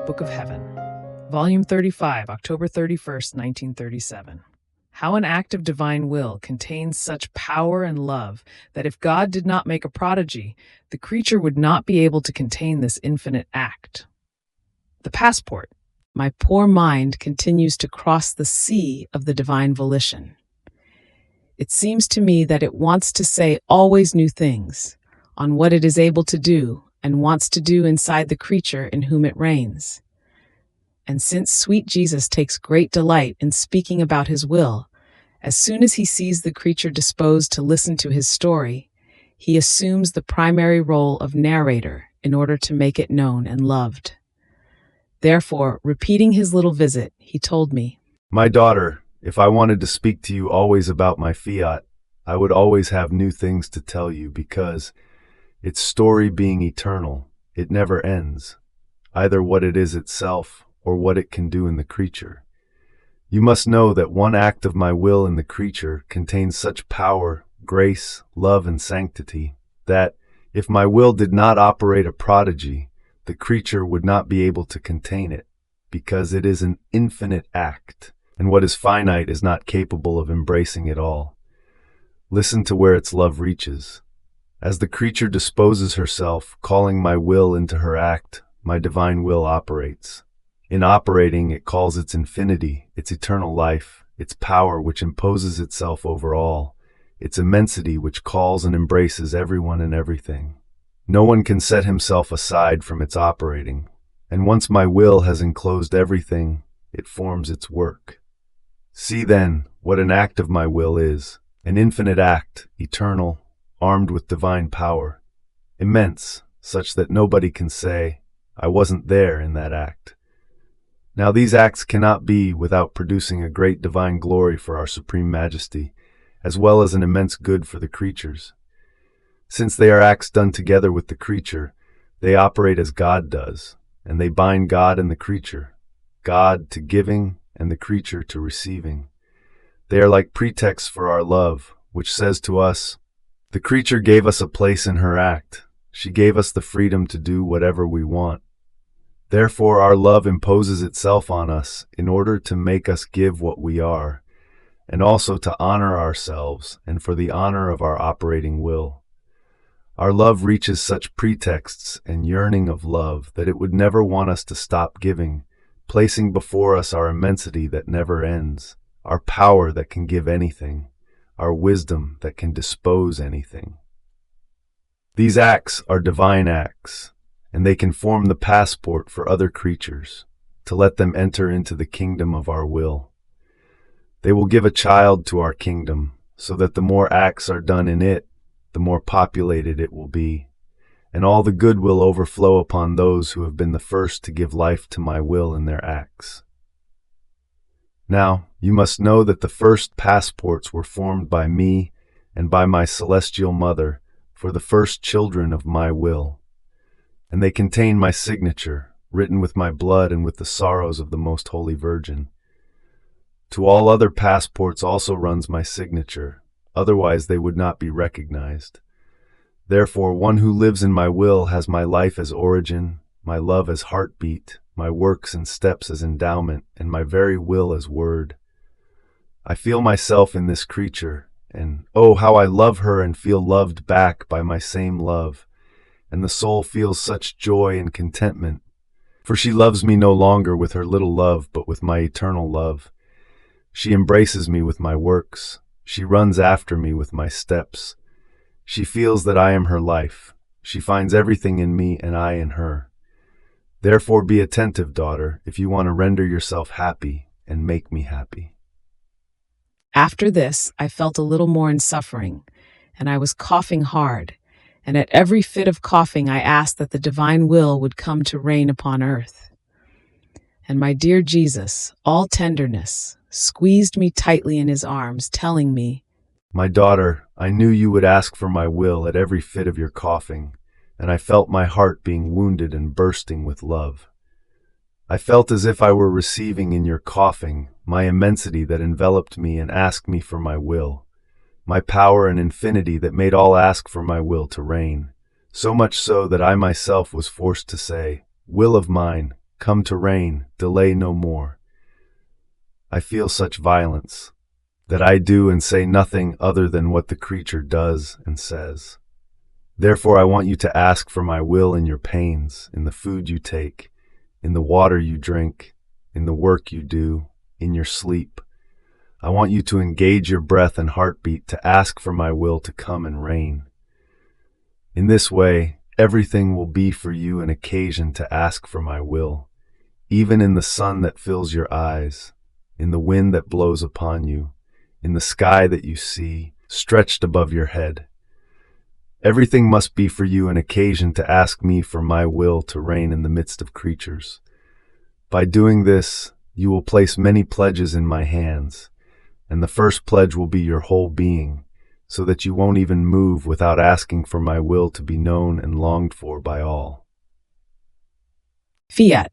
Book of Heaven, Volume 35, October 31st, 1937. How an act of divine will contains such power and love that if God did not make a prodigy, the creature would not be able to contain this infinite act. The passport. My poor mind continues to cross the sea of the divine volition. It seems to me that it wants to say always new things on what it is able to do and wants to do inside the creature in whom it reigns. And since sweet Jesus takes great delight in speaking about his will, as soon as he sees the creature disposed to listen to his story, he assumes the primary role of narrator in order to make it known and loved. Therefore, repeating his little visit, he told me, "My daughter, if I wanted to speak to you always about my fiat, I would always have new things to tell you because, its story being eternal, it never ends, either what it is itself or what it can do in the creature. You must know that one act of my will in the creature contains such power, grace, love, and sanctity, that, if my will did not operate a prodigy, the creature would not be able to contain it, because it is an infinite act, and what is finite is not capable of embracing it all. Listen to where its love reaches. As the creature disposes herself, calling my will into her act, my divine will operates. In operating, it calls its infinity, its eternal life, its power which imposes itself over all, its immensity which calls and embraces everyone and everything. No one can set himself aside from its operating, and once my will has enclosed everything, it forms its work. See then what an act of my will is, an infinite act, eternal, armed with divine power, immense, such that nobody can say, I wasn't there in that act. Now these acts cannot be without producing a great divine glory for our Supreme Majesty, as well as an immense good for the creatures. Since they are acts done together with the creature, they operate as God does, and they bind God and the creature, God to giving and the creature to receiving. They are like pretexts for our love, which says to us, the creature gave us a place in her act. She gave us the freedom to do whatever we want. Therefore our love imposes itself on us in order to make us give what we are, and also to honor ourselves and for the honor of our operating will. Our love reaches such pretexts and yearning of love that it would never want us to stop giving, placing before us our immensity that never ends, our power that can give anything, our wisdom that can dispose anything. These acts are divine acts, and they can form the passport for other creatures, to let them enter into the kingdom of our will. They will give a child to our kingdom, so that the more acts are done in it, the more populated it will be, and all the good will overflow upon those who have been the first to give life to my will in their acts. Now, you must know that the first passports were formed by me and by my celestial mother for the first children of my will, and they contain my signature, written with my blood and with the sorrows of the Most Holy Virgin. To all other passports also runs my signature, otherwise they would not be recognized. Therefore, one who lives in my will has my life as origin, my love as heartbeat, my works and steps as endowment, and my very will as word. I feel myself in this creature, and oh, how I love her and feel loved back by my same love, and the soul feels such joy and contentment, for she loves me no longer with her little love, but with my eternal love. She embraces me with my works, she runs after me with my steps. She feels that I am her life, she finds everything in me and I in her. Therefore be attentive, daughter, if you want to render yourself happy and make me happy." After this, I felt a little more in suffering, and I was coughing hard, and at every fit of coughing I asked that the divine will would come to reign upon earth. And my dear Jesus, all tenderness, squeezed me tightly in his arms, telling me, "My daughter, I knew you would ask for my will at every fit of your coughing, and I felt my heart being wounded and bursting with love. I felt as if I were receiving in your coughing my immensity that enveloped me and asked me for my will, my power and infinity that made all ask for my will to reign, so much so that I myself was forced to say, 'Will of mine, come to reign, delay no more. I feel such violence that I do and say nothing other than what the creature does and says. Therefore, I want you to ask for my will in your pains, in the food you take, in the water you drink, in the work you do, in your sleep. I want you to engage your breath and heartbeat to ask for my will to come and reign. In this way, everything will be for you an occasion to ask for my will, even in the sun that fills your eyes, in the wind that blows upon you, in the sky that you see, stretched above your head. Everything must be for you an occasion to ask me for my will to reign in the midst of creatures. By doing this, you will place many pledges in my hands, and the first pledge will be your whole being, so that you won't even move without asking for my will to be known and longed for by all. Fiat.